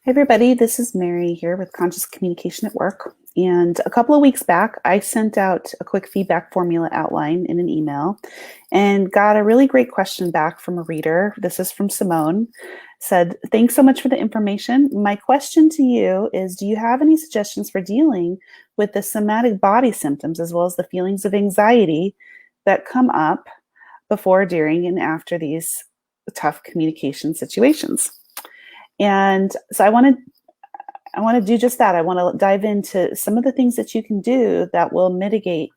Hey everybody, this is Mary here with Conscious Communication at Work. And a couple of weeks back, I sent out a quick feedback formula outline in an email and got a really great question back from a reader. This is from Simone. Said, thanks so much for the information. My question to you is, do you have any suggestions for dealing with the somatic body symptoms as well as the feelings of anxiety that come up before, during, and after these tough communication situations? And so I want to do just that. I want to dive into some of the things that you can do that will mitigate.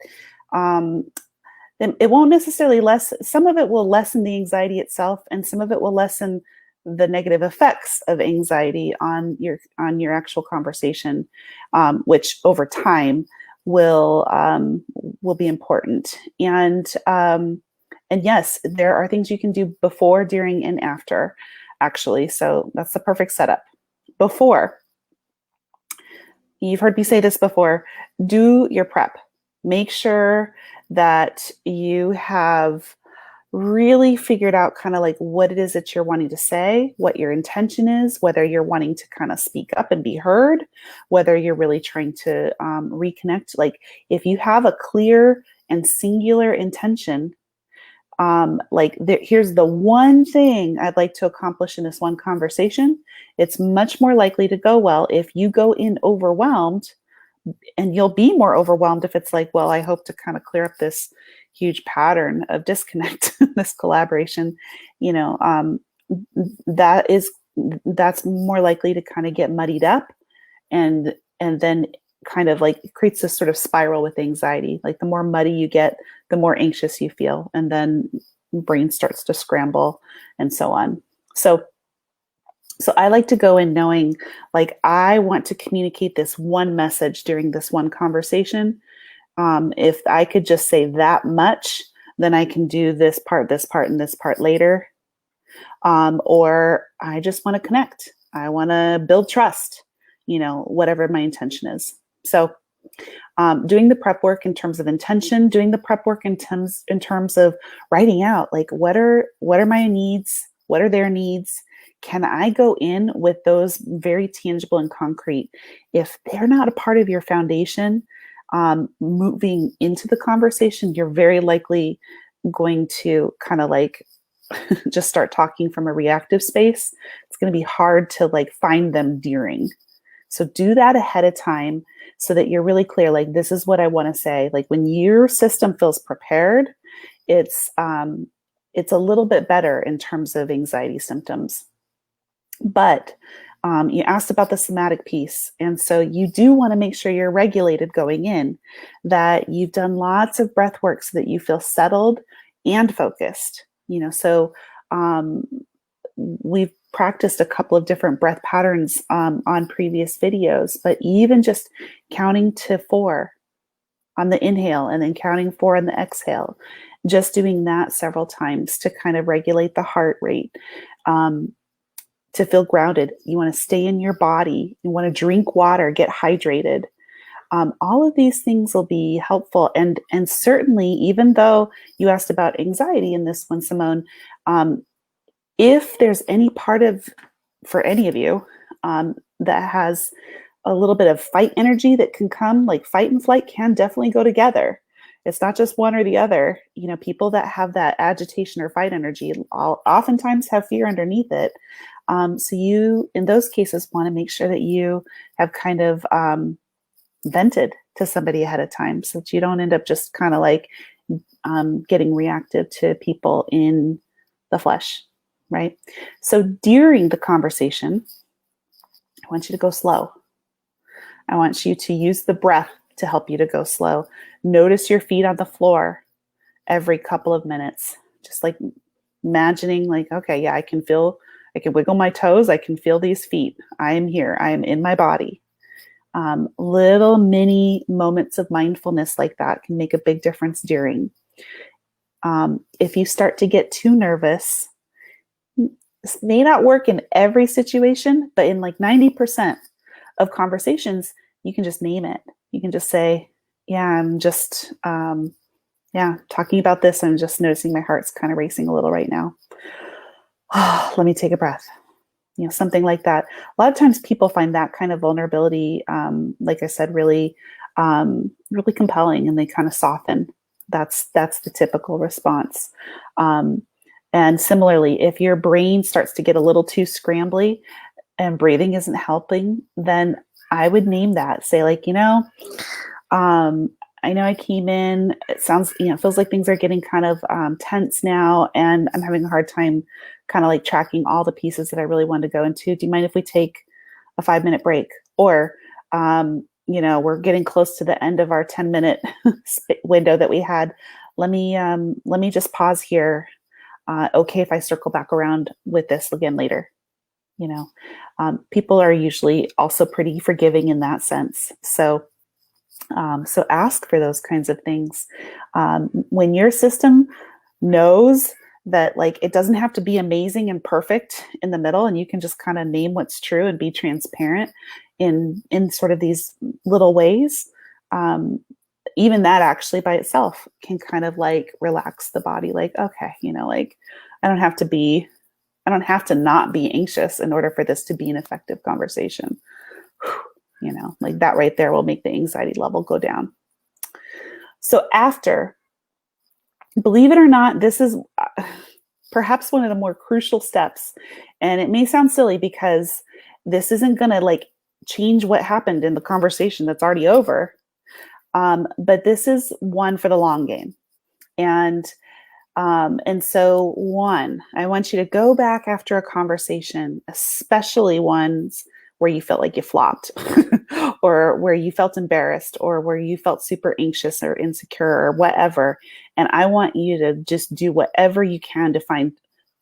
Um, it won't necessarily some of it will lessen the anxiety itself, and some of it will lessen the negative effects of anxiety on your actual conversation, which over time will be important. And yes, there are things you can do before, during, and after, actually. So that's the perfect setup. Before, you've heard me say this before, do your prep. Make sure that you have really figured out kind of like what it is that you're wanting to say, what your intention is, whether you're wanting to kind of speak up and be heard, whether you're really trying to reconnect. Like if you have a clear and singular intention, here's the one thing I'd like to accomplish in this one conversation. It's much more likely to go well if you go in overwhelmed, and you'll be more overwhelmed if it's like, well, I hope to kind of clear up this huge pattern of disconnect, this collaboration, that's more likely to kind of get muddied up and then kind of like it creates this sort of spiral with anxiety. Like the more muddy you get, the more anxious you feel, and then brain starts to scramble and so on. So I like to go in knowing like I want to communicate this one message during this one conversation. If I could just say that much, then I can do this part, and this part later. Or I just want to connect. I want to build trust, whatever my intention is. So doing the prep work in terms of intention, doing the prep work in terms of writing out, like what are my needs? What are their needs? Can I go in with those very tangible and concrete? If they're not a part of your foundation, moving into the conversation, you're very likely going to kind of like just start talking from a reactive space. It's going to be hard to like find them during. So do that ahead of time so that you're really clear, like, this is what I want to say. Like when your system feels prepared, it's a little bit better in terms of anxiety symptoms. But you asked about the somatic piece. And so you do want to make sure you're regulated going in, that you've done lots of breath work so that you feel settled and focused. So we've practiced a couple of different breath patterns on previous videos, but even just counting to 4 on the inhale and then counting 4 on the exhale, just doing that several times to kind of regulate the heart rate, to feel grounded. You want to stay in your body. You want to drink water, get hydrated. All of these things will be helpful. And certainly, even though you asked about anxiety in this one, Simone, if there's any part for any of you that has a little bit of fight energy that can come, like fight and flight can definitely go together. It's not just one or the other. People that have that agitation or fight energy oftentimes have fear underneath it. So you, in those cases, want to make sure that you have kind of vented to somebody ahead of time so that you don't end up just kind of like getting reactive to people in the flesh. Right? So during the conversation, I want you to go slow. I want you to use the breath to help you to go slow. Notice your feet on the floor every couple of minutes. Just like imagining like, okay, yeah, I can wiggle my toes. I can feel these feet. I am here. I am in my body. Little mini moments of mindfulness like that can make a big difference during. If you start to get too nervous, this may not work in every situation, but in like 90% of conversations, you can just name it. You can just say, yeah, I'm just, talking about this. I'm just noticing my heart's kind of racing a little right now. Let me take a breath. something like that. A lot of times people find that kind of vulnerability, like I said, really, really compelling, and they kind of soften. That's the typical response. Um, and similarly, if your brain starts to get a little too scrambly and breathing isn't helping, then I would name that. Say like, um, I know I came in, it sounds, it feels like things are getting kind of tense now, and I'm having a hard time kind of like tracking all the pieces that I really wanted to go into. Do you mind if we take a 5-minute break? Or, we're getting close to the end of our 10-minute window that we had. Let me just pause here. Okay, if I circle back around with this again later. People are usually also pretty forgiving in that sense. So ask for those kinds of things. When your system knows that like it doesn't have to be amazing and perfect in the middle, and you can just kind of name what's true and be transparent in sort of these little ways, even that actually by itself can kind of like relax the body. Like, okay, like I don't have to not be anxious in order for this to be an effective conversation. Like that right there will make the anxiety level go down. So after, believe it or not, this is perhaps one of the more crucial steps. And it may sound silly because this isn't going to like change what happened in the conversation that's already over. But this is one for the long game. And so one, I want you to go back after a conversation, especially ones where you felt like you flopped or where you felt embarrassed or where you felt super anxious or insecure or whatever. And I want you to just do whatever you can to find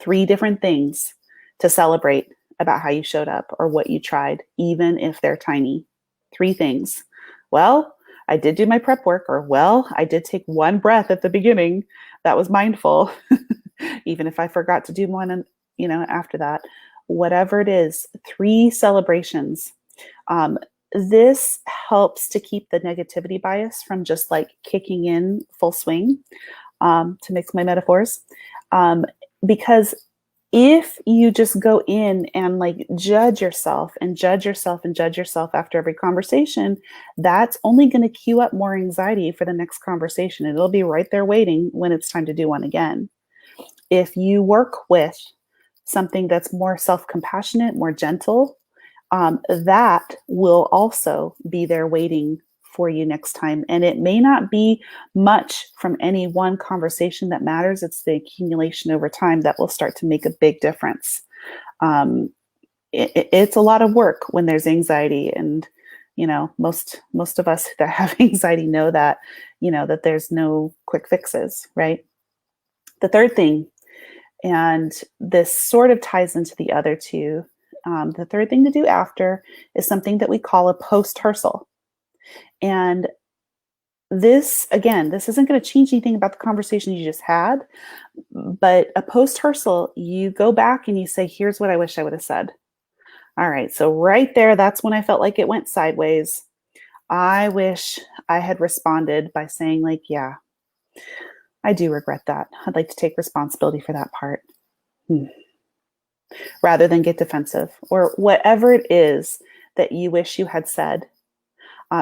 3 different things to celebrate about how you showed up or what you tried, even if they're tiny. 3 things. Well, I did do my prep work, or well, I did take 1 breath at the beginning. That was mindful, even if I forgot to do one, after that. Whatever it is, 3 celebrations. This helps to keep the negativity bias from just like kicking in full swing, to mix my metaphors. Because if you just go in and like judge yourself and judge yourself and judge yourself after every conversation, that's only going to cue up more anxiety for the next conversation. And it'll be right there waiting when it's time to do one again. If you work with something that's more self-compassionate, more gentle, that will also be there waiting for you next time. And it may not be much from any one conversation that matters. It's the accumulation over time that will start to make a big difference. It's a lot of work when there's anxiety, and most of us that have anxiety know that that there's no quick fixes, right? The third thing, and this sort of ties into the other 2, the third thing to do after is something that we call a post-rehearsal. And this, again, this isn't going to change anything about the conversation you just had, but a post-rehearsal, you go back and you say, here's what I wish I would have said. All right, so right there, that's when I felt like it went sideways. I wish I had responded by saying like, yeah, I do regret that. I'd like to take responsibility for that part. Rather than get defensive, or whatever it is that you wish you had said.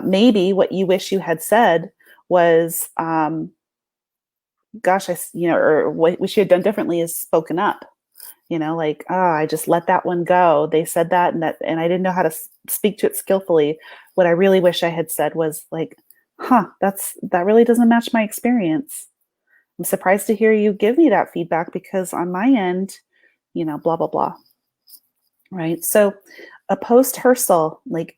Maybe what you wish you had said was, gosh, or what we should have done differently is spoken up. Like, oh, I just let that one go. They said that, and I didn't know how to speak to it skillfully. What I really wish I had said was like, that really doesn't match my experience. I'm surprised to hear you give me that feedback, because on my end, blah, blah, blah. Right. So a post-rehearsal like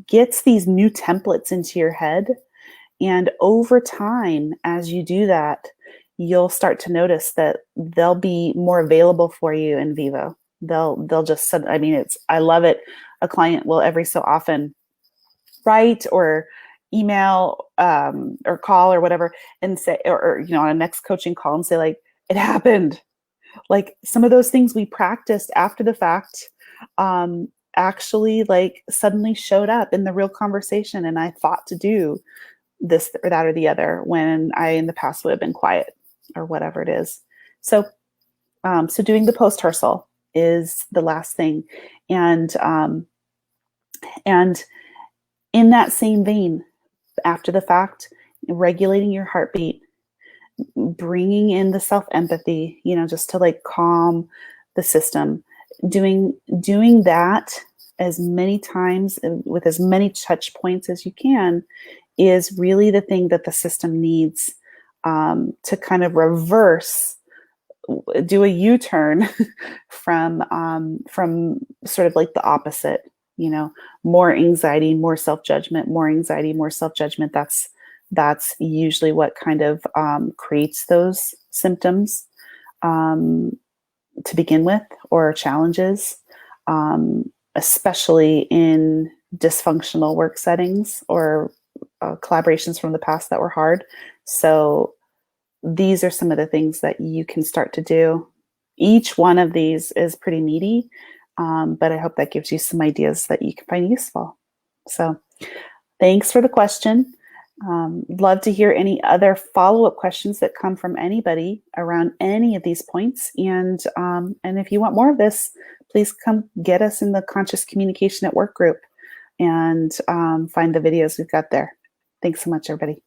gets these new templates into your head. And over time, as you do that, you'll start to notice that they'll be more available for you in vivo. They'll just, I love it. A client will every so often write or email or call or whatever and say, or on a next coaching call and say like, it happened. Like some of those things we practiced after the fact actually like suddenly showed up in the real conversation. And I thought to do this or that or the other when I in the past would have been quiet or whatever it is. So doing the post-rehearsal, is the last thing. And in that same vein, after the fact, regulating your heartbeat, bringing in the self-empathy, just to like calm the system, doing that as many times with as many touch points as you can is really the thing that the system needs to kind of reverse, do a U-turn from sort of like the opposite, more anxiety, more self-judgment, more anxiety, more self-judgment. That's usually what kind of creates those symptoms to begin with, or challenges, especially in dysfunctional work settings or collaborations from the past that were hard. So these are some of the things that you can start to do. Each one of these is pretty meaty, but I hope that gives you some ideas that you can find useful. So thanks for the question. Love to hear any other follow-up questions that come from anybody around any of these points. And if you want more of this, please come get us in the Conscious Communication at Work group and find the videos we've got there. Thanks so much, everybody.